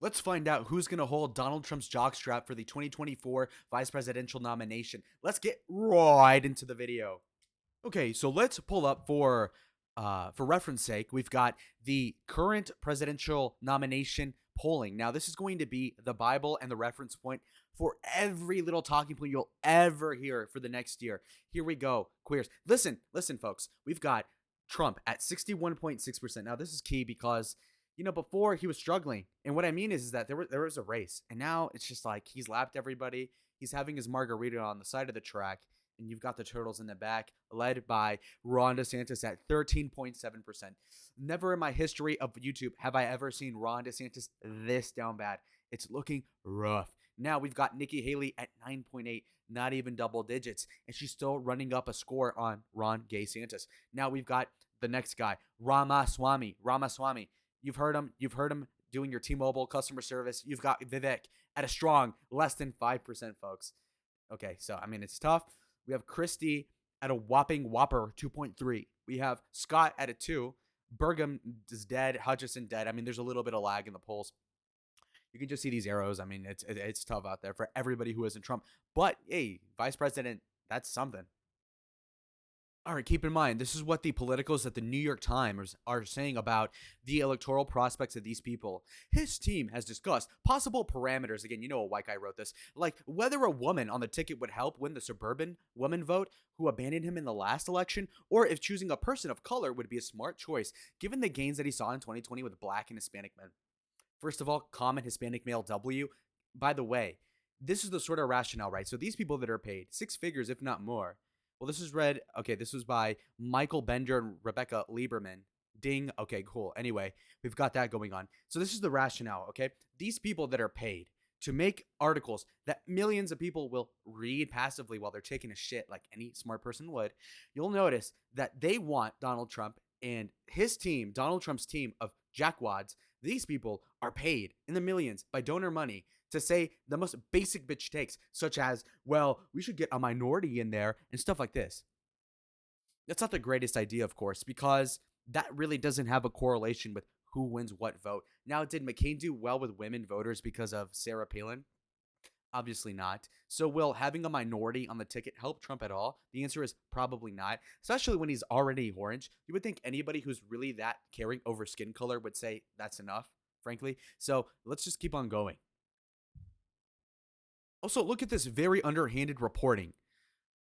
Let's find out who's going to hold Donald Trump's jockstrap for the 2024 vice presidential nomination. Let's get right into the video. Okay, so let's pull up for reference sake, we've got the current presidential nomination polling. Now, this is going to be the Bible and the reference point for every little talking point you'll ever hear for the next year. Here we go, queers. Listen, folks. We've got Trump at 61.6%. Now, this is key because before he was struggling, and what I mean is that there was a race, and now it's just like he's lapped everybody. He's having his margarita on the side of the track, and you've got the Turtles in the back, led by Ron DeSantis at 13.7%. Never in my history of YouTube have I ever seen Ron DeSantis this down bad. It's looking rough. Now we've got Nikki Haley at 9.8, not even double digits, and she's still running up a score on Ron Gay Santis. Now we've got the next guy, Ramaswamy. You've heard him. You've heard him doing your T-Mobile customer service. You've got Vivek at a strong less than 5%, folks. Okay, so I mean it's tough. We have Christie at a whopping whopper 2.3. We have Scott at a 2. Burgum is dead. Hutchison dead. I mean, there's a little bit of lag in the polls. You can just see these arrows. I mean, it's tough out there for everybody who isn't Trump. But hey, vice president, that's something. All right, keep in mind, this is what the politicals at the New York Times are saying about the electoral prospects of these people. His team has discussed possible parameters. Again, a white guy wrote this, like whether a woman on the ticket would help win the suburban woman vote who abandoned him in the last election, or if choosing a person of color would be a smart choice, given the gains that he saw in 2020 with black and Hispanic men. First of all, common Hispanic male W. By the way, this is the sort of rationale, right? So these people that are paid six figures, if not more, well, this was read. Okay, this was by Michael Bender and Rebecca Lieberman. Ding. Okay, cool. Anyway, we've got that going on. So this is the rationale. Okay, these people that are paid to make articles that millions of people will read passively while they're taking a shit, like any smart person would. You'll notice that they want Donald Trump and his team, Donald Trump's team of jackwads. These people are paid in the millions by donor money to say the most basic bitch takes, such as, well, we should get a minority in there and stuff like this. That's not the greatest idea, of course, because that really doesn't have a correlation with who wins what vote. Now, did McCain do well with women voters because of Sarah Palin? Obviously not. So will having a minority on the ticket help Trump at all? The answer is probably not, especially when he's already orange. You would think anybody who's really that caring over skin color would say that's enough, frankly. So let's just keep on going. Also, look at this very underhanded reporting.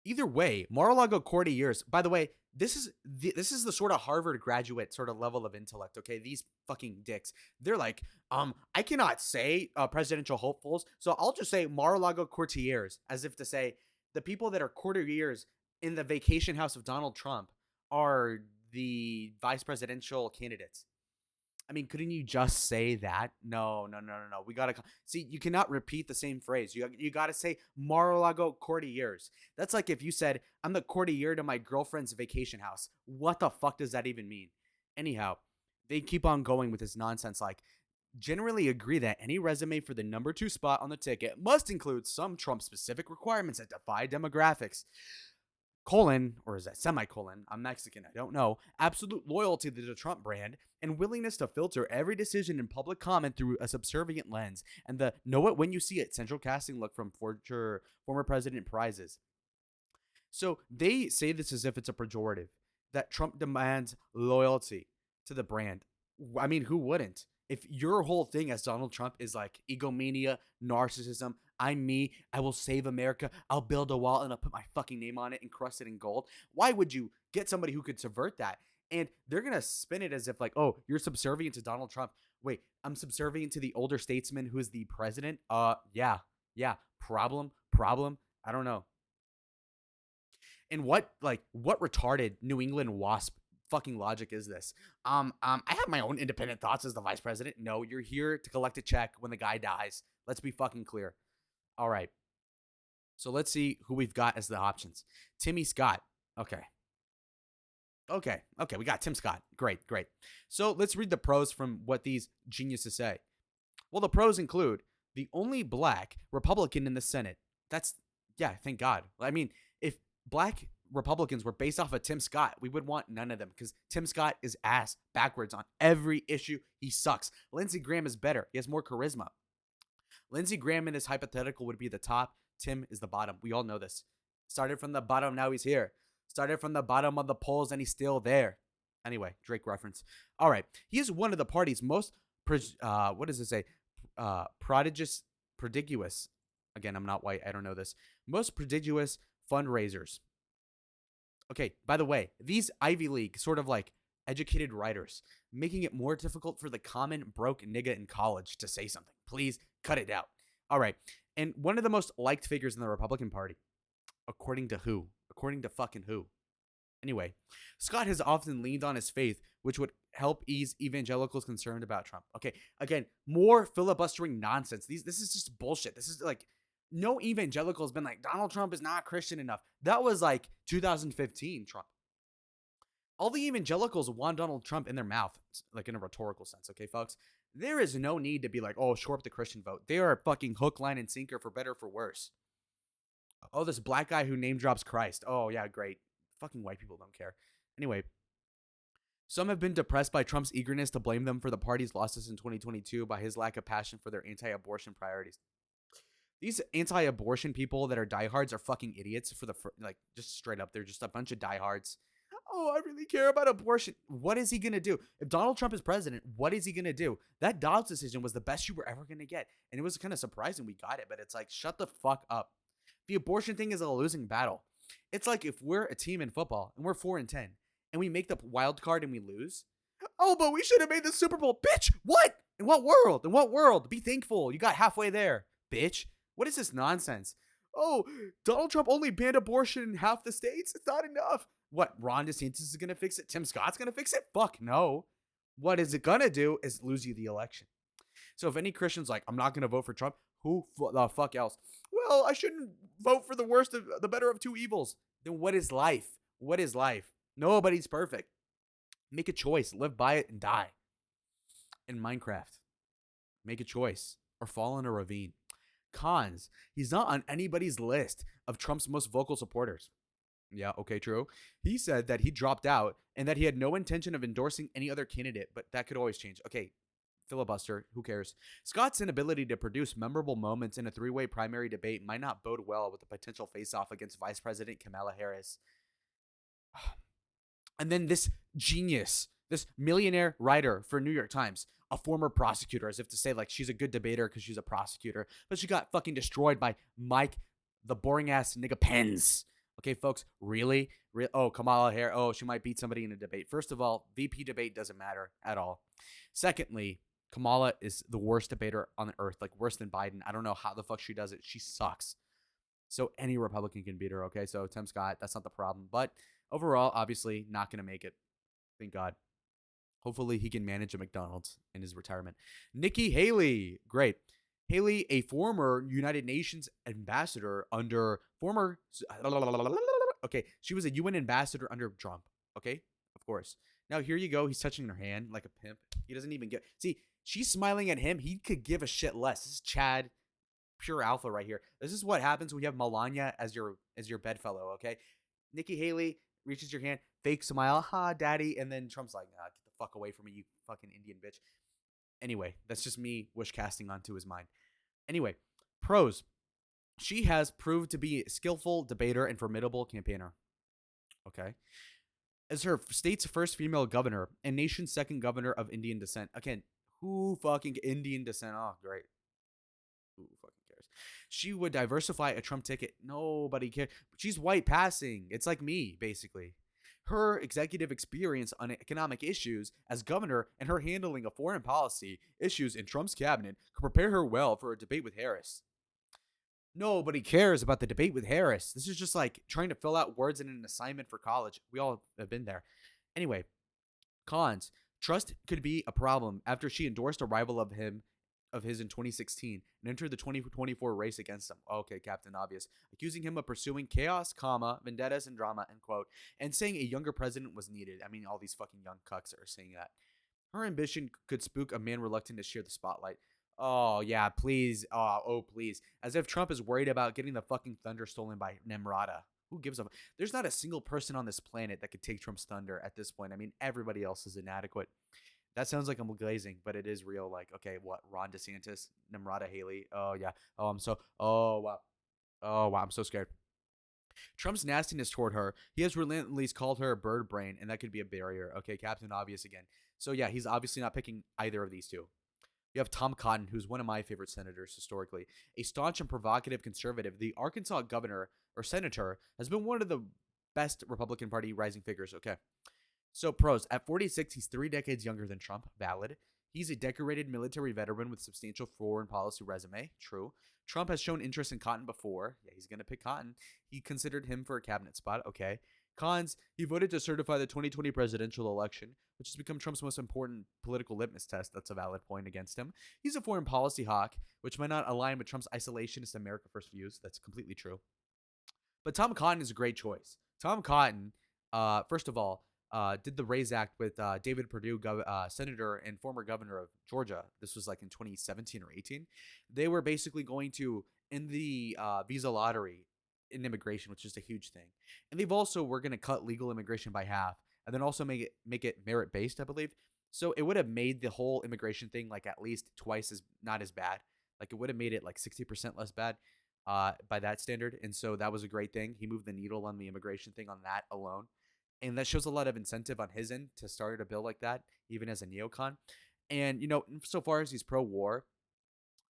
Either way, Mar-a-Lago courtiers. By the way, this is the sort of Harvard graduate sort of level of intellect. Okay, these fucking dicks. They're like, I cannot say presidential hopefuls, so I'll just say Mar-a-Lago courtiers, as if to say the people that are courtiers in the vacation house of Donald Trump are the vice presidential candidates. I mean, couldn't you just say that? No. We gotta see. You cannot repeat the same phrase. You gotta say Mar-a-Lago courtiers. That's like if you said, "I'm the courtier to my girlfriend's vacation house." What the fuck does that even mean? Anyhow, they keep on going with this nonsense. Like, generally agree that any resume for the number 2 spot on the ticket must include some Trump-specific requirements that defy demographics. Colon, or is that semicolon? I'm Mexican, I don't know. Absolute loyalty to the Trump brand and willingness to filter every decision in public comment through a subservient lens. And the know it when you see it central casting look from former president prizes. So they say this as if it's a pejorative, that Trump demands loyalty to the brand. I mean, who wouldn't? If your whole thing as Donald Trump is like egomania, narcissism, I'm me, I will save America, I'll build a wall and I'll put my fucking name on it and crust it in gold. Why would you get somebody who could subvert that? And they're going to spin it as if like, oh, you're subservient to Donald Trump. Wait, I'm subservient to the older statesman who is the president? Yeah. Problem. I don't know. And what retarded New England wasp fucking logic is this? I have my own independent thoughts as the vice president. No, you're here to collect a check when the guy dies. Let's be fucking clear. All right. So let's see who we've got as the options. Timmy Scott. Okay. We got Tim Scott. Great. So let's read the pros from what these geniuses say. Well, the pros include the only black Republican in the Senate. Yeah, thank God. I mean, if black Republicans were based off of Tim Scott, we would want none of them because Tim Scott is ass backwards on every issue. He sucks. Lindsey Graham is better. He has more charisma. Lindsey Graham in this hypothetical would be the top. Tim is the bottom. We all know this. Started from the bottom, now he's here. Started from the bottom of the polls, and he's still there. Anyway, Drake reference. All right. He is one of the party's most, what does it say? Prodigious. Again, I'm not white. I don't know this. Most prodigious fundraisers. Okay, by the way, these Ivy League sort of like educated writers, making it more difficult for the common broke nigga in college to say something. Please cut it out. All right. And one of the most liked figures in the Republican Party, according to who? According to fucking who? Anyway, Scott has often leaned on his faith, which would help ease evangelicals concerned about Trump. Okay, again, more filibustering nonsense. This is just bullshit. This is like, no evangelical has been like, Donald Trump is not Christian enough. That was like 2015 Trump. All the evangelicals want Donald Trump in their mouth, like in a rhetorical sense, okay, folks? There is no need to be like, oh, shore up the Christian vote. They are fucking hook, line, and sinker for better or for worse. Oh, this black guy who name drops Christ. Oh, yeah, great. Fucking white people don't care. Anyway, some have been depressed by Trump's eagerness to blame them for the party's losses in 2022 by his lack of passion for their anti-abortion priorities. These anti-abortion people that are diehards are fucking idiots for the, like, just straight up. They're just a bunch of diehards. Oh, I really care about abortion. What is he going to do? If Donald Trump is president, what is he going to do? That Dobbs decision was the best you were ever going to get. And it was kind of surprising we got it, but it's like, shut the fuck up. The abortion thing is a losing battle. It's like if we're a team in football and we're 4-10 and we make the wild card and we lose. Oh, but we should have made the Super Bowl. Bitch, what? In what world? In what world? Be thankful. You got halfway there, bitch. What is this nonsense? Oh, Donald Trump only banned abortion in half the states. It's not enough. What, Ron DeSantis is going to fix it? Tim Scott's going to fix it? Fuck no. What is it going to do is lose you the election. So if any Christian's like, I'm not going to vote for Trump, who the fuck else? Well, I shouldn't vote for the worst of the better of two evils. Then what is life? What is life? Nobody's perfect. Make a choice. Live by it and die. In Minecraft, make a choice or fall in a ravine. Cons. He's not on anybody's list of Trump's most vocal supporters. Yeah, okay, true. He said that he dropped out and that he had no intention of endorsing any other candidate, but that could always change. Okay, filibuster, who cares? Scott's inability to produce memorable moments in a three-way primary debate might not bode well with the potential face-off against Vice President Kamala Harris. And then this genius, this millionaire writer for New York Times, a former prosecutor, as if to say like she's a good debater because she's a prosecutor, but she got fucking destroyed by Mike, the boring-ass nigga Pence. Okay, folks, really? Oh, Kamala Harris. Oh, she might beat somebody in a debate. First of all, VP debate doesn't matter at all. Secondly, Kamala is the worst debater on the earth, like worse than Biden. I don't know how the fuck she does it. She sucks. So any Republican can beat her, okay? So Tim Scott, that's not the problem. But overall, obviously, not going to make it. Thank God. Hopefully, he can manage a McDonald's in his retirement. Nikki Haley. Great. Haley, a former United Nations ambassador under okay, she was a UN ambassador under Trump. Okay, of course. Now, here you go. He's touching her hand like a pimp. He doesn't even get... See, she's smiling at him. He could give a shit less. This is Chad, pure alpha right here. This is what happens when you have Melania as your bedfellow, okay? Nikki Haley reaches your hand, fake smile, ha, daddy, and then Trump's like, nah, get the fuck away from me, you fucking Indian bitch. Anyway, that's just me wish casting onto his mind. Anyway, pros. She has proved to be a skillful debater and formidable campaigner. Okay. As her state's first female governor and nation's second governor of Indian descent. Again, who fucking Indian descent? Oh, great. Who fucking cares? She would diversify a Trump ticket. Nobody cares. She's white passing. It's like me, basically. Her executive experience on economic issues as governor and her handling of foreign policy issues in Trump's cabinet could prepare her well for a debate with Harris. Nobody cares about the debate with Harris. This is just like trying to fill out words in an assignment for college. We all have been there. Anyway, cons. Trust could be a problem after she endorsed a rival of his in 2016 and entered the 2024 race against him. Okay, Captain Obvious. Accusing him of pursuing chaos, vendettas, and drama, end quote, and saying a younger president was needed. I mean, all these fucking young cucks are saying that. Her ambition could spook a man reluctant to share the spotlight. Oh, yeah, please. Oh, please. As if Trump is worried about getting the fucking thunder stolen by Nemrata. Who gives a? There's not a single person on this planet that could take Trump's thunder at this point. I mean, everybody else is inadequate. That sounds like I'm glazing, but it is real. Like, okay, what? Ron DeSantis, Namrata Haley. Oh yeah. Oh, I'm so. Oh wow. Oh wow. I'm so scared. Trump's nastiness toward her. He has relentlessly called her a bird brain, and that could be a barrier. Okay, Captain Obvious again. So yeah, he's obviously not picking either of these two. You have Tom Cotton, who's one of my favorite senators historically, a staunch and provocative conservative. The Arkansas governor or senator has been one of the best Republican Party rising figures. Okay, so pros at 46, he's 3 decades younger than Trump. Valid. He's a decorated military veteran with substantial foreign policy resume. True. Trump has shown interest in Cotton before. Yeah, he's gonna pick Cotton. He considered him for a cabinet spot. Okay. Cons, he voted to certify the 2020 presidential election, which has become Trump's most important political litmus test. That's a valid point against him. He's a foreign policy hawk, which might not align with Trump's isolationist America First views. That's completely true. But Tom Cotton is a great choice. Tom Cotton, first of all, did the Raise Act with David Perdue, senator and former governor of Georgia. This was like in 2017 or 18. They were basically going to end the visa lottery in immigration, which is a huge thing. And they've also were going to cut legal immigration by half, and then also make it merit based, I believe. So it would have made the whole immigration thing like at least twice as not as bad. Like it would have made it like 60% less bad by that standard. And so that was a great thing. He moved the needle on the immigration thing on that alone. And that shows a lot of incentive on his end to start a bill like that, even as a neocon. And, so far as he's pro war,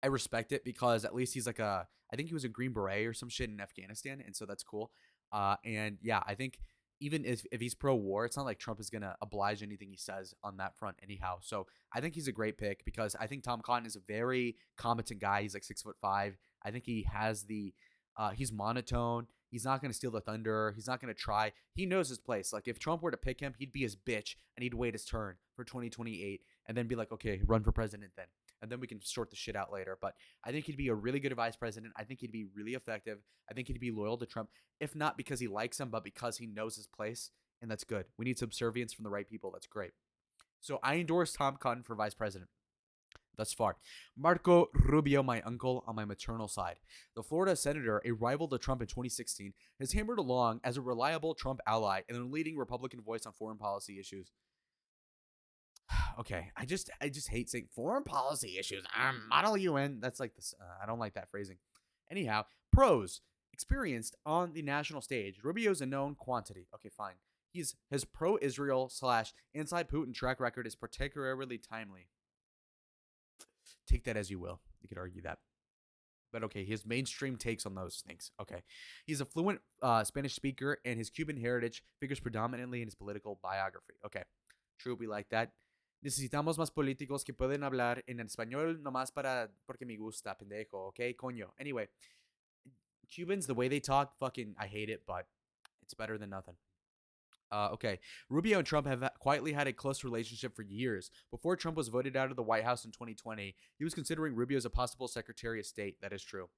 I respect it because at least he's like I think he was a Green Beret or some shit in Afghanistan. And so that's cool. And yeah, I think even if he's pro war, it's not like Trump is going to oblige anything he says on that front anyhow. So I think he's a great pick because I think Tom Cotton is a very competent guy. He's like 6'5". I think he has he's monotone. He's not going to steal the thunder. He's not going to try. He knows his place. Like if Trump were to pick him, he'd be his bitch and he'd wait his turn for 2028 and then be like, okay, run for president then. And then we can sort the shit out later. But I think he'd be a really good vice president. I think he'd be really effective. I think he'd be loyal to Trump, if not because he likes him, but because he knows his place. And that's good. We need subservience from the right people. That's great. So I endorse Tom Cotton for vice president thus far. Marco Rubio, my uncle on my maternal side. The Florida senator, a rival to Trump in 2016, has hammered along as a reliable Trump ally and a leading Republican voice on foreign policy issues. Okay, I just hate saying foreign policy issues. Model UN. That's like this. I don't like that phrasing. Anyhow, pros experienced on the national stage. Rubio's a known quantity. Okay, fine. His pro-Israel slash anti-Putin track record is particularly timely. Take that as you will. You could argue that. But okay, his mainstream takes on those things. Okay. He's a fluent Spanish speaker, and his Cuban heritage figures predominantly in his political biography. Okay. True, we like that. Necesitamos más políticos que pueden hablar en español nomás porque me gusta, pendejo. Okay, coño. Anyway, Cubans, the way they talk, fucking, I hate it, but it's better than nothing. Okay. Rubio and Trump have quietly had a close relationship for years. Before Trump was voted out of the White House in 2020, he was considering Rubio as a possible Secretary of State. That is true.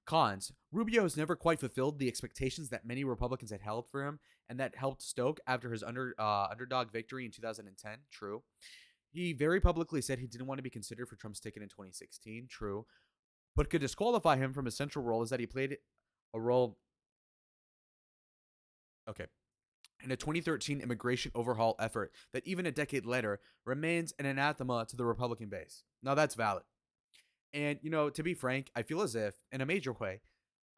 Cons. Rubio has never quite fulfilled the expectations that many Republicans had held for him, and that helped stoke after his underdog victory in 2010. True. He very publicly said he didn't want to be considered for Trump's ticket in 2016. True. What could disqualify him from his central role is that he played a role. Okay. In a 2013 immigration overhaul effort that even a decade later remains an anathema to the Republican base. Now that's valid. And, to be frank, I feel as if, in a major way,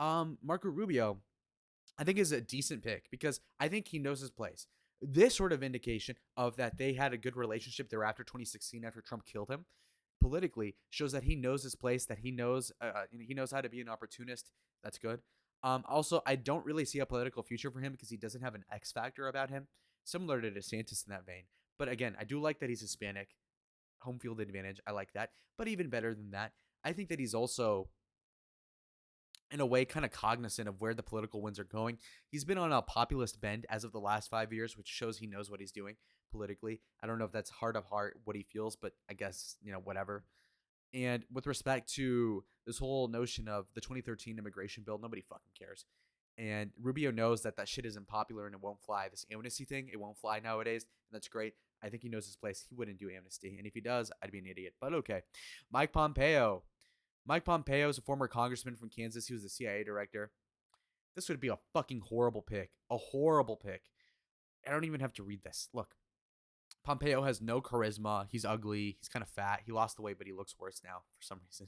Marco Rubio, I think is a decent pick because I think he knows his place. This sort of indication of that they had a good relationship there after 2016, after Trump killed him, politically shows that he knows his place, that he knows how to be an opportunist. That's good. Also, I don't really see a political future for him because he doesn't have an X factor about him, similar to DeSantis in that vein. But again, I do like that he's Hispanic, home field advantage. I like that. But even better than that, I think that he's also, in a way, kind of cognizant of where the political winds are going. He's been on a populist bend as of the last 5 years, which shows he knows what he's doing politically. I don't know if that's heart of heart what he feels, but I guess, whatever. And with respect to this whole notion of the 2013 immigration bill, nobody fucking cares. And Rubio knows that that shit isn't popular and it won't fly. This amnesty thing, it won't fly nowadays. And that's great. I think he knows his place. He wouldn't do amnesty. And if he does, I'd be an idiot. But okay. Mike Pompeo. Mike Pompeo is a former congressman from Kansas. He was the CIA director. This would be a fucking horrible pick. A horrible pick. I don't even have to read this. Look, Pompeo has no charisma. He's ugly. He's kind of fat. He lost the weight, but he looks worse now for some reason.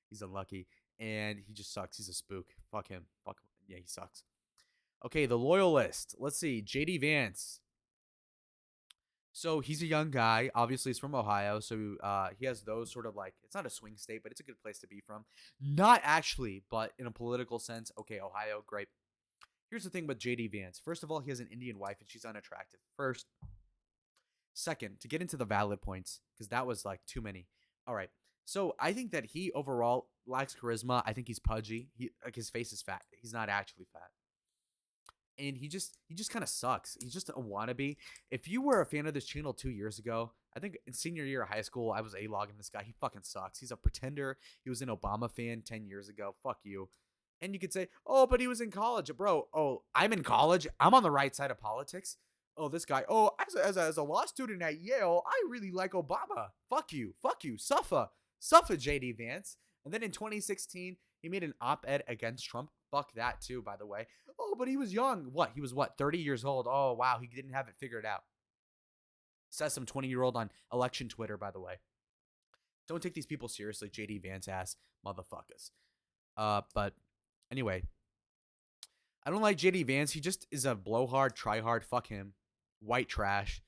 He's unlucky. And he just sucks. He's a spook. Fuck him. Fuck him. Yeah, he sucks. Okay, the loyalist. Let's see. JD Vance. So he's a young guy. Obviously, he's from Ohio. So he has those sort of like, it's not a swing state, but it's a good place to be from. Not actually, but in a political sense. Okay, Ohio, great. Here's the thing with JD Vance. First of all, he has an Indian wife and she's unattractive. First. Second, to get into the valid points, because that was like too many. All right. So I think that he overall lacks charisma. I think he's pudgy. He like his face is fat. He's not actually fat. And he just kind of sucks. He's just a wannabe. If you were a fan of this channel 2 years ago, I think in senior year of high school, I was a-logging this guy. He fucking sucks. He's a pretender. He was an Obama fan 10 years ago. Fuck you. And you could say, oh, but he was in college. Bro, oh, I'm in college. I'm on the right side of politics. Oh, this guy. Oh, as a law student at Yale, I really like Obama. Fuck you. Fuck you. Suffer. Suffer, JD Vance. And then in 2016, he made an op-ed against Trump. Fuck that too, by the way. Oh, but he was young. What? He was what? 30 years old. Oh, wow. He didn't have it figured out. Says some 20-year-old on election Twitter, by the way. Don't take these people seriously, JD Vance ass motherfuckers. But anyway, I don't like JD Vance. He just is a blowhard, tryhard. Fuck him. White trash.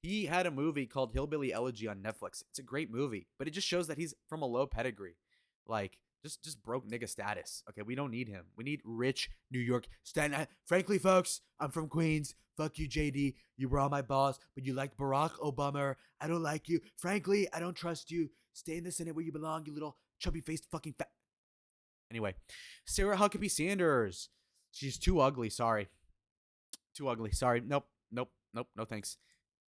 He had a movie called Hillbilly Elegy on Netflix. It's a great movie, but it just shows that he's from a low pedigree. Like, just broke nigga status. Okay, we don't need him. We need rich New York stand. Frankly, folks, I'm from Queens. Fuck you, JD. You were on my boss, but you liked Barack Obama. I don't like you. Frankly, I don't trust you. Stay in the Senate where you belong, you little chubby-faced fucking fat. Anyway, Sarah Huckabee Sanders. She's too ugly. Sorry. Too ugly. Sorry. Nope. Nope. Nope. No thanks.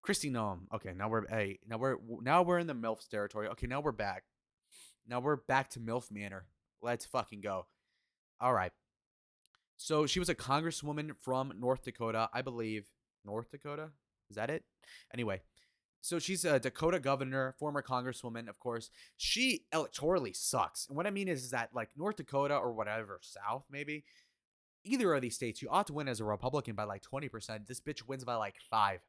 Christy Noam. Okay, now we're in the MILFs territory. Okay, now we're back. Now we're back to MILF Manor. Let's fucking go. All right. So she was a congresswoman from North Dakota, I believe. North Dakota? Is that it? Anyway, so she's a Dakota governor, former congresswoman, of course. She electorally sucks. And what I mean is that like North Dakota or whatever, South maybe, either of these states, you ought to win as a Republican by like 20%. This bitch wins by like 5.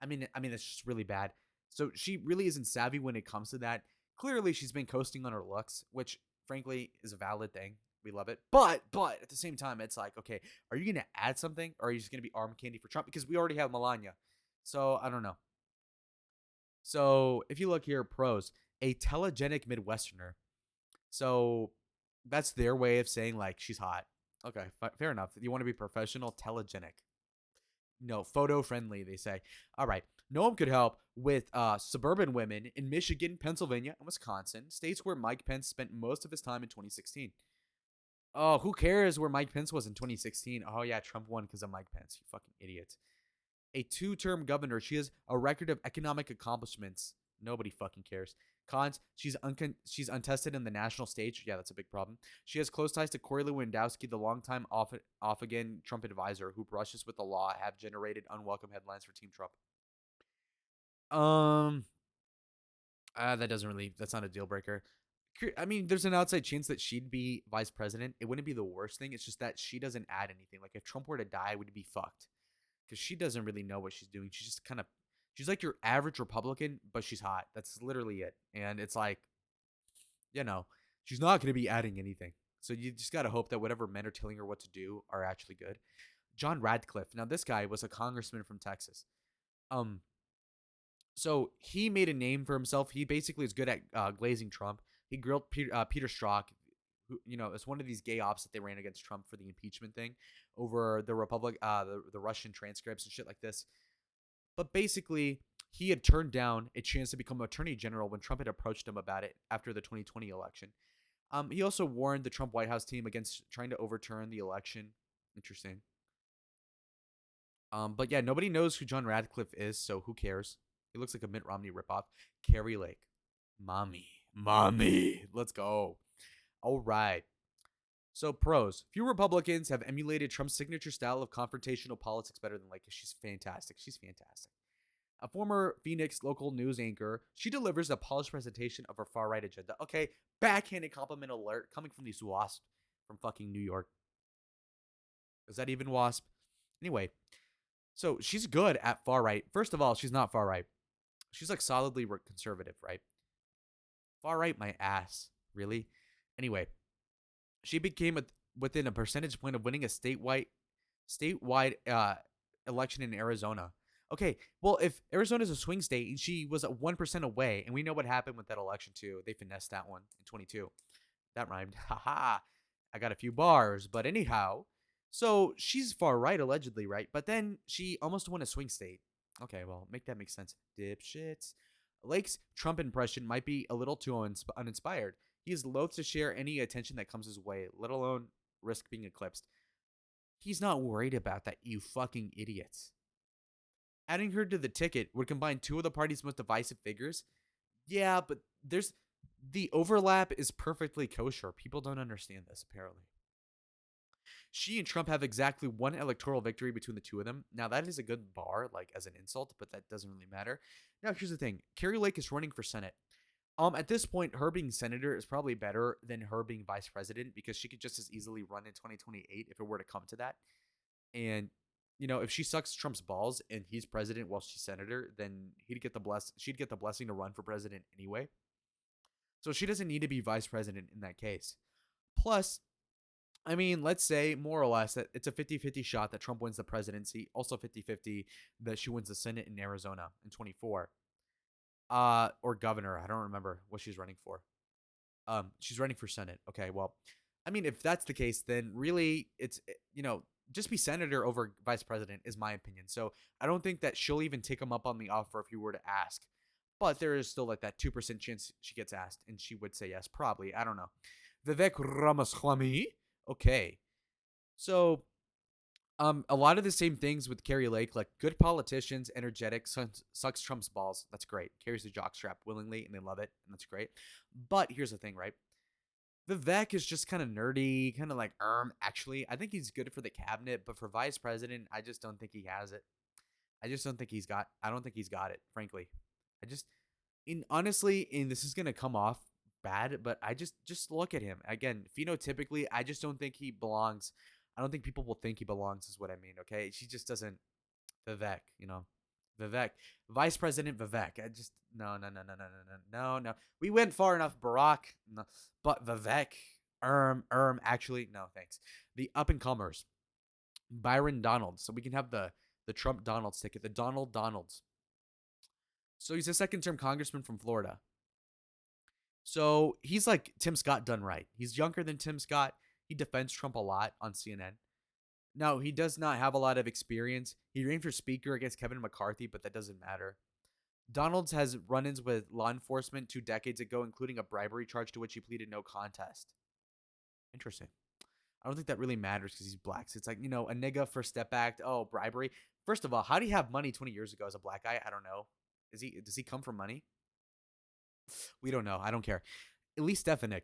I mean, it's just really bad. So she really isn't savvy when it comes to that. Clearly, she's been coasting on her looks, which frankly is a valid thing. We love it. But at the same time, it's like, okay, are you going to add something or are you just going to be arm candy for Trump? Because we already have Melania. So I don't know. So if you look here, pros, a telegenic Midwesterner. So that's their way of saying like she's hot. Okay, fair enough. You want to be professional, telegenic. No, photo friendly, they say. All right. Noam could help with suburban women in Michigan, Pennsylvania, and Wisconsin, states where Mike Pence spent most of his time in 2016. Oh, who cares where Mike Pence was in 2016? Oh, yeah, Trump won because of Mike Pence. You fucking idiot. A 2-term governor. She has a record of economic accomplishments. Nobody fucking cares. Cons, she's untested in the national stage. Yeah, that's a big problem. She has close ties to Corey Lewandowski, the longtime off-again Trump advisor who brushes with the law, have generated unwelcome headlines for Team Trump. That doesn't really, that's not a deal breaker. I mean, there's an outside chance that she'd be vice president. It wouldn't be the worst thing. It's just that she doesn't add anything. Like if Trump were to die, we'd be fucked because she doesn't really know what she's doing. She's just kind of, she's like your average Republican, but she's hot. That's literally it. And it's like, she's not going to be adding anything. So you just got to hope that whatever men are telling her what to do are actually good. John Radcliffe. Now this guy was a congressman from Texas. So he made a name for himself. He basically is good at glazing Trump. He grilled Peter Strzok, who is one of these gay ops that they ran against Trump for the impeachment thing over the the Russian transcripts and shit like this. But basically, he had turned down a chance to become attorney general when Trump had approached him about it after the 2020 election. He also warned the Trump White House team against trying to overturn the election. Interesting. But yeah, nobody knows who John Radcliffe is, so who cares? He looks like a Mitt Romney ripoff. Carrie Lake. Mommy. Let's go. All right. So pros. Few Republicans have emulated Trump's signature style of confrontational politics better than Lake. She's fantastic. A former Phoenix local news anchor, she delivers a polished presentation of her far-right agenda. Okay, backhanded compliment alert coming from these wasps from fucking New York. Is that even wasp? Anyway, so she's good at far right. First of all, she's not far right. She's like solidly conservative, right? Far right, my ass. Really? Anyway, she became within a percentage point of winning a statewide election in Arizona. Okay, well, if Arizona's a swing state and she was at 1% away, and we know what happened with that election too, they finessed that one in 22. That rhymed. Haha. I got a few bars, but anyhow, so she's far right allegedly, right? But then she almost won a swing state. Okay, well, make that make sense, dipshits. Lake's Trump impression might be a little too uninspired. He is loath to share any attention that comes his way, let alone risk being eclipsed. He's not worried about that, you fucking idiots. Adding her to the ticket would combine two of the party's most divisive figures. Yeah, but there's the overlap is perfectly kosher. People don't understand this, apparently. She and Trump have exactly one electoral victory between the two of them. Now, that is a good bar, like as an insult, but that doesn't really matter. Now, here's the thing: Carrie Lake is running for Senate. At this point, her being senator is probably better than her being vice president because she could just as easily run in 2028 if it were to come to that. And if she sucks Trump's balls and he's president while she's senator, then she'd get the blessing to run for president anyway. So she doesn't need to be vice president in that case. Plus, I mean, let's say more or less that it's a 50-50 shot that Trump wins the presidency, also 50-50 that she wins the Senate in Arizona in 24. Or governor, I don't remember what she's running for. She's running for Senate. Okay, well, I mean, if that's the case, then really just be senator over vice president is my opinion. So I don't think that she'll even take him up on the offer if you were to ask. But there is still like that 2% chance she gets asked, and she would say yes, probably. I don't know. Vivek Ramaswamy. Okay. So a lot of the same things with Carrie Lake, like good politicians, energetic, sucks Trump's balls. That's great. Carries the jockstrap willingly, and they love it, and that's great. But here's the thing, right? Vivek is just kind of nerdy, kind of like Actually, I think he's good for the cabinet, but for vice president, I just don't think he has it. I just don't think he's got. I don't think he's got it. Frankly, I just, in honestly, and this is gonna come off bad, but I just look at him again. Phenotypically, I just don't think he belongs. I don't think people will think he belongs. Is what I mean. Okay, she just doesn't. Vivek, Vivek, Vice President Vivek. I just no. We went far enough, Barack. No, but Vivek, actually, no, thanks. The up and comers, Byron Donalds. So we can have the Trump Donalds ticket, the Donald Donalds. So he's a second term congressman from Florida. So he's like Tim Scott done right. He's younger than Tim Scott. He defends Trump a lot on CNN. Now, he does not have a lot of experience. He ran for speaker against Kevin McCarthy, but that doesn't matter. Donalds has run ins with law enforcement 2 decades ago, including a bribery charge to which he pleaded no contest. Interesting. I don't think that really matters because he's black. So it's like, a nigga for step act. Oh, bribery. First of all, how do you have money 20 years ago as a black guy? I don't know. Does he come from money? We don't know. I don't care. Elise Stefanik.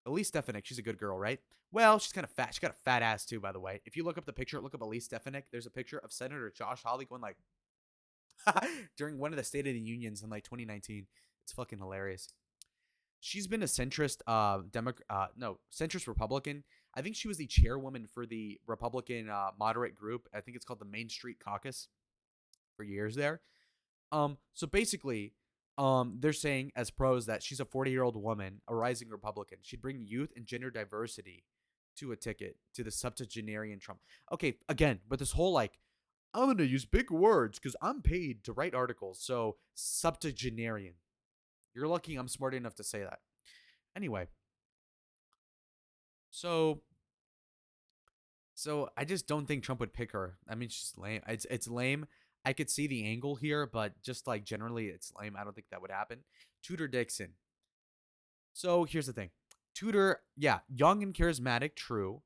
Elise Stefanik, she's a good girl, right? Well, she's kind of fat. She got a fat ass too, by the way. If you look up the picture, look up Elise Stefanik. There's a picture of Senator Josh Hawley going like during one of the State of the Unions in like 2019. It's fucking hilarious. She's been a centrist centrist Republican. I think she was the chairwoman for the Republican moderate group. I think it's called the Main Street Caucus for years there. So basically, they're saying as pros that she's a 40-year-old woman, a rising Republican. She'd bring youth and gender diversity to a ticket to the septuagenarian Trump. Okay, again, but this whole like, I'm gonna use big words because I'm paid to write articles. So septuagenarian. You're lucky I'm smart enough to say that. Anyway, so I just don't think Trump would pick her. I mean, she's lame. It's lame. I could see the angle here, but just like generally, it's lame. I don't think that would happen. Tudor Dixon. So here's the thing. Tudor, yeah, young and charismatic, true.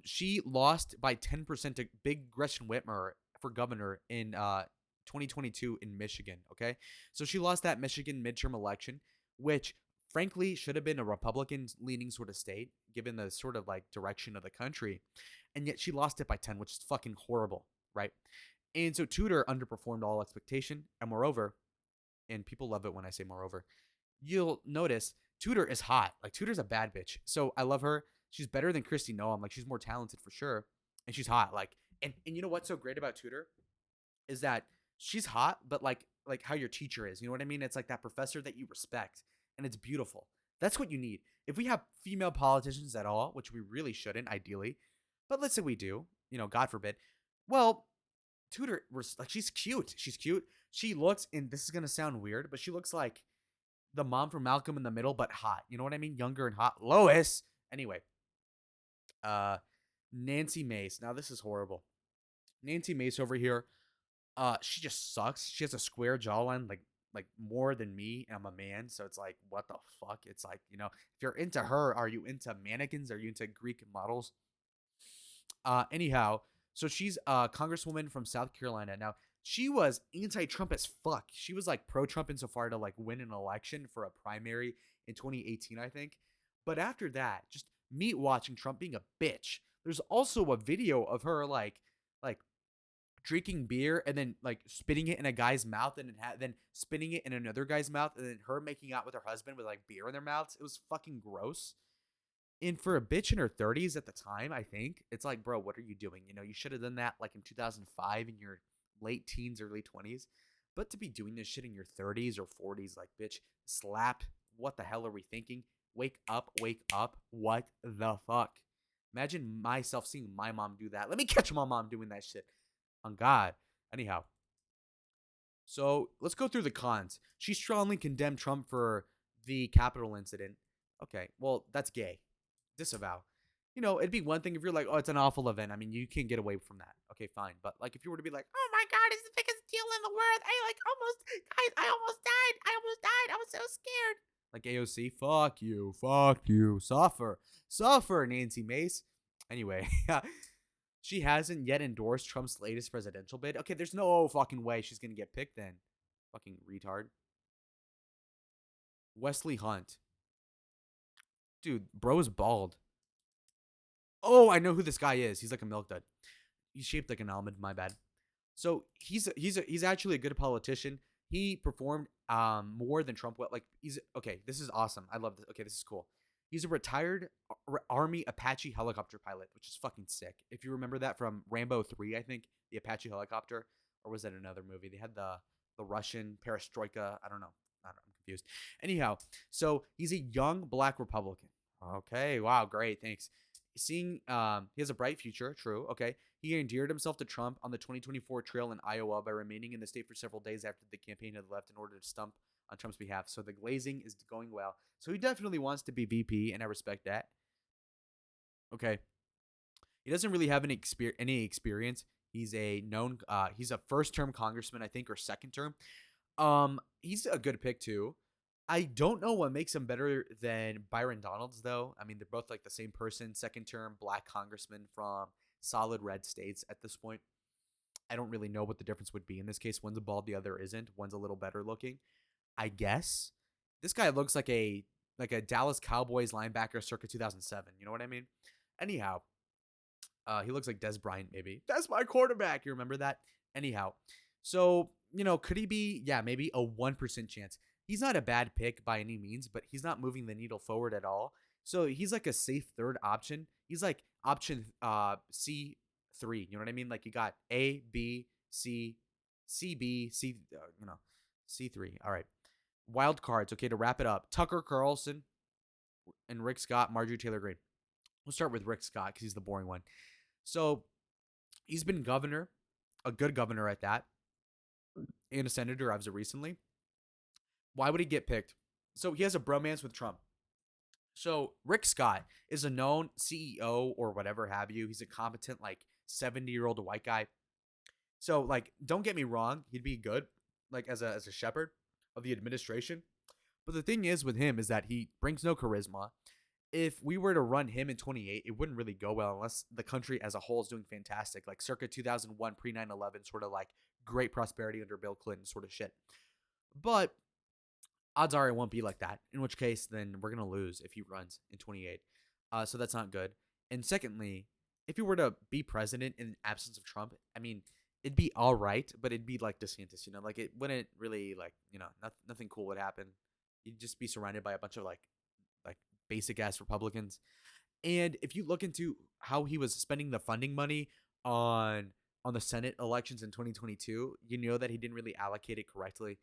She lost by 10% to Big Gretchen Whitmer for governor in 2022 in Michigan. Okay, so she lost that Michigan midterm election, which frankly should have been a Republican leaning sort of state, given the sort of like direction of the country, and yet she lost it by 10, which is fucking horrible, right? And so Tudor underperformed all expectation, and moreover, and people love it when I say moreover, you'll notice Tudor is hot. Like Tudor's a bad bitch. So I love her. She's better than Kristi Noem. Like she's more talented for sure. and she's hot. Like, and you know what's so great about Tudor is that she's hot, but like how your teacher is. You know what I mean? It's like that professor that you respect, and it's beautiful. That's what you need. If we have female politicians at all, which we really shouldn't, ideally, but let's say we do, God forbid. Well, Tudor, like she's cute. She's cute. She looks, and this is gonna sound weird, but she looks like the mom from Malcolm in the Middle, but hot. You know what I mean? Younger and hot. Lois. Anyway, uh, Nancy Mace. Now this is horrible. Nancy Mace over here. She just sucks. She has a square jawline, like more than me. And I'm a man, so it's like, what the fuck? It's like, if you're into her, are you into mannequins? Are you into Greek models? Anyhow, so she's a congresswoman from South Carolina. Now, she was anti-Trump as fuck. She was like pro-Trump insofar to like win an election for a primary in 2018, I think. But after that, just me watching Trump being a bitch. There's also a video of her like drinking beer and then like spitting it in a guy's mouth and then spitting it in another guy's mouth and then her making out with her husband with like beer in their mouths. It was fucking gross. And for a bitch in her 30s at the time, I think it's like, bro, what are you doing? You should have done that like in 2005 in your late teens, early 20s. But to be doing this shit in your 30s or 40s, like, bitch, slap. What the hell are we thinking? Wake up, wake up. What the fuck? Imagine myself seeing my mom do that. Let me catch my mom doing that shit. On God. Anyhow, so let's go through the cons. She strongly condemned Trump for the Capitol incident. Okay, well, that's gay. Disavow. It'd be one thing if you're like, oh, it's an awful event. I mean, you can get away from that. Okay, fine. But like, if you were to be like, oh my God, it's the biggest deal in the world. I almost died. I almost died. I was so scared. Like AOC, fuck you, suffer, Nancy Mace. Anyway, she hasn't yet endorsed Trump's latest presidential bid. Okay, there's no fucking way she's gonna get picked then. Fucking retard. Wesley Hunt. Dude, bro is bald. Oh, I know who this guy is. He's like a milk dud. He's shaped like an almond. My bad. So he's actually a good politician. He performed more than Trump. Like he's okay. This is awesome. I love this. Okay, this is cool. He's a retired Army Apache helicopter pilot, which is fucking sick. If you remember that from Rambo 3, I think the Apache helicopter, or was that another movie? They had the Russian perestroika. I don't know. I'm confused. Anyhow, so he's a young black Republican. Okay, wow, great, thanks. Seeing he has a bright future. True. Okay, he endeared himself to Trump on the 2024 trail in Iowa by remaining in the state for several days after the campaign had left in order to stump on Trump's behalf. So the glazing is going well. So he definitely wants to be VP, and I respect that. Okay, he doesn't really have any experience. He's a known. He's a first term congressman, I think, or second term. He's a good pick too. I don't know what makes him better than Byron Donalds, though. I mean, they're both like the same person, second term black congressman from solid red states at this point. I don't really know what the difference would be in this case. One's a bald, the other isn't. One's a little better looking, I guess. This guy looks like a Dallas Cowboys linebacker circa 2007. You know what I mean? Anyhow, he looks like Des Bryant, maybe. That's my quarterback. You remember that? Anyhow, so, could he be, yeah, maybe a 1% chance. He's not a bad pick by any means, but he's not moving the needle forward at all. So he's like a safe third option. He's like option C3. You know what I mean? Like you got A, B, C, C, B, C, C3. All right. Wild cards. Okay, to wrap it up, Tucker Carlson and Rick Scott, Marjorie Taylor Greene. We'll start with Rick Scott because he's the boring one. So he's been governor, a good governor at that, and a senator as of recently. Why would he get picked? So he has a bromance with Trump. So Rick Scott is a known CEO or whatever have you. He's a competent, like 70-year-old white guy. So like, don't get me wrong, he'd be good, like as a shepherd of the administration. But the thing is with him is that he brings no charisma. If we were to run him in 28, it wouldn't really go well unless the country as a whole is doing fantastic, like circa 2001, pre 9/11, sort of like great prosperity under Bill Clinton sort of shit. But odds are it won't be like that. In which case, then we're gonna lose if he runs in 28. So that's not good. And secondly, if he were to be president in absence of Trump, I mean, it'd be all right, but it'd be like DeSantis, like it wouldn't really like nothing cool would happen. You'd just be surrounded by a bunch of like basic ass Republicans. And if you look into how he was spending the funding money on on the Senate elections in 2022, you know that he didn't really allocate it correctly,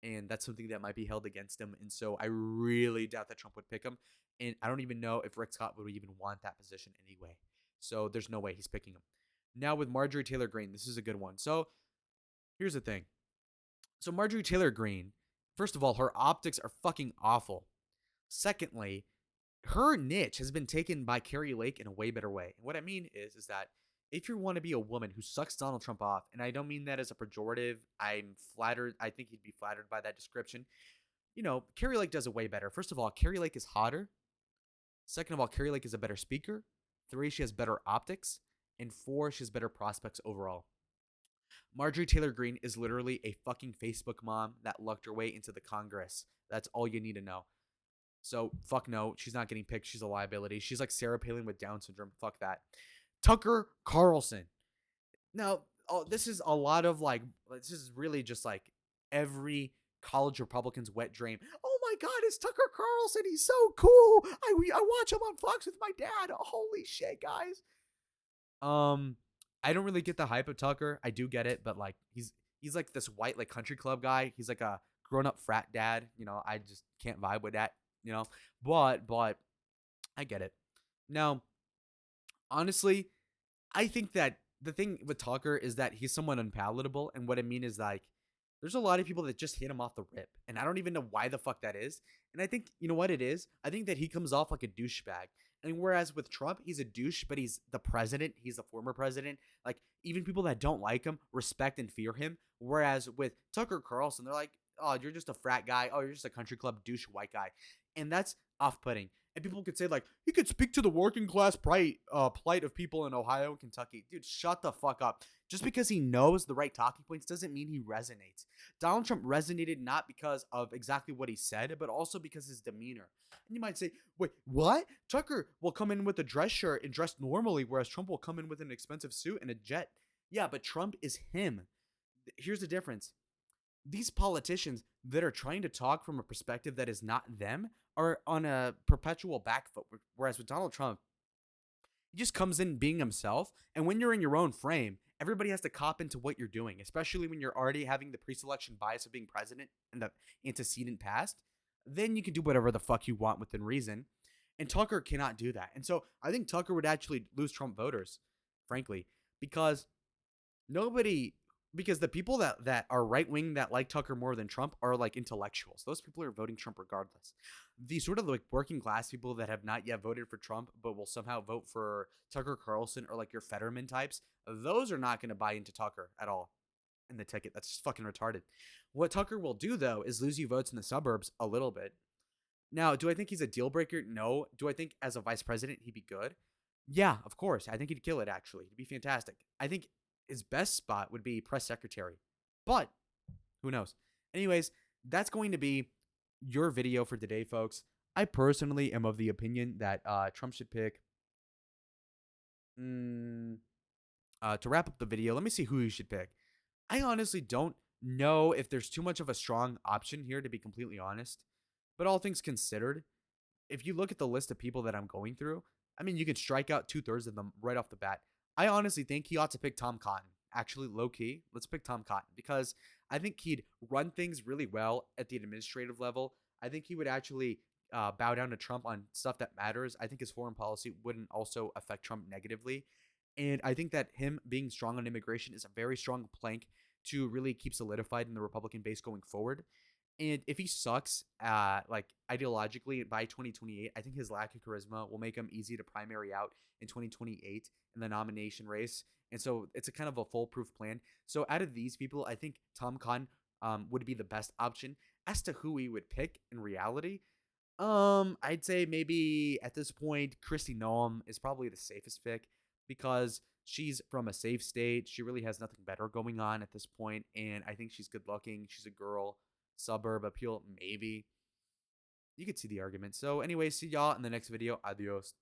and that's something that might be held against him. And so I really doubt that Trump would pick him, and I don't even know if Rick Scott would even want that position anyway. So there's no way he's picking him. Now with Marjorie Taylor Greene, this is a good one. So here's the thing. So Marjorie Taylor Greene, first of all, her optics are fucking awful. Secondly, her niche has been taken by Carrie Lake in a way better way. And what I mean is that if you want to be a woman who sucks Donald Trump off, and I don't mean that as a pejorative, I'm flattered. I think he'd be flattered by that description. You know, Carrie Lake does it way better. First of all, Carrie Lake is hotter. Second of all, Carrie Lake is a better speaker. Three, she has better optics. And four, she has better prospects overall. Marjorie Taylor Greene is literally a fucking Facebook mom that lucked her way into the Congress. That's all you need to know. So fuck no, she's not getting picked. She's a liability. She's like Sarah Palin with Down syndrome. Fuck that. Tucker Carlson. Now, this is a lot of like, this is really just like every college Republican's wet dream. Oh my God, it's Tucker Carlson. He's so cool. I watch him on Fox with my dad. Holy shit, guys. I don't really get the hype of Tucker. I do get it, but like he's like this white like country club guy. He's like a grown up frat dad. You know, I just can't vibe with that. You know, but I get it. Now, honestly, I think that the thing with Tucker is that he's somewhat unpalatable, and what I mean is like there's a lot of people that just hit him off the rip, and I don't even know why the fuck that is. And I think you know what it is. I think that he comes off like a douchebag. And whereas with Trump, he's a douche, but he's the president. He's the former president. Like even people that don't like him respect and fear him. Whereas with Tucker Carlson, they're like, "Oh, you're just a frat guy. Oh, you're just a country club douche white guy," and that's off-putting. And people could say like he could speak to the working class plight of people in Ohio and Kentucky. Dude, shut the fuck up. Just because he knows the right talking points doesn't mean he resonates. Donald Trump resonated not because of exactly what he said, but also because his demeanor. And you might say, wait, what? Tucker will come in with a dress shirt and dress normally, whereas Trump will come in with an expensive suit and a jet. Yeah, but Trump is him. Here's the difference. These politicians that are trying to talk from a perspective that is not them are on a perpetual back foot. Whereas with Donald Trump, he just comes in being himself. And when you're in your own frame, everybody has to cop into what you're doing, especially when you're already having the pre-selection bias of being president and the antecedent past. Then you can do whatever the fuck you want within reason. And Tucker cannot do that. And so I think Tucker would actually lose Trump voters, frankly, because nobody because the people that are right wing that like Tucker more than Trump are like intellectuals. Those people are voting Trump regardless. The sort of like working class people that have not yet voted for Trump but will somehow vote for Tucker Carlson or like your Fetterman types, those are not going to buy into Tucker at all in the ticket. That's just fucking retarded. What Tucker will do though is lose you votes in the suburbs a little bit. Now, do I think he's a deal breaker? No. Do I think as a vice president he'd be good? Yeah, of course. I think he'd kill it, actually. He'd be fantastic. I think his best spot would be press secretary. But who knows? Anyways, that's going to be your video for today, folks. I personally am of the opinion that Trump should pick. To wrap up the video, let me see who you should pick. I honestly don't know if there's too much of a strong option here, to be completely honest. But all things considered, if you look at the list of people that I'm going through, I mean, you can strike out 2/3 of them right off the bat. I honestly think he ought to pick Tom Cotton. Actually, low key, let's pick Tom Cotton because I think he'd run things really well at the administrative level. I think he would actually bow down to Trump on stuff that matters. I think his foreign policy wouldn't also affect Trump negatively. And I think that him being strong on immigration is a very strong plank to really keep solidified in the Republican base going forward. And if he sucks, like ideologically by 2028, I think his lack of charisma will make him easy to primary out in 2028 in the nomination race. And so it's a kind of a foolproof plan. So out of these people, I think Tom Cotton would be the best option. As to who he would pick in reality, I'd say maybe at this point, Kristi Noem is probably the safest pick because she's from a safe state. She really has nothing better going on at this point, and I think she's good looking. She's a girl, suburb appeal, maybe. You could see the argument. So anyway, see y'all in the next video. Adios.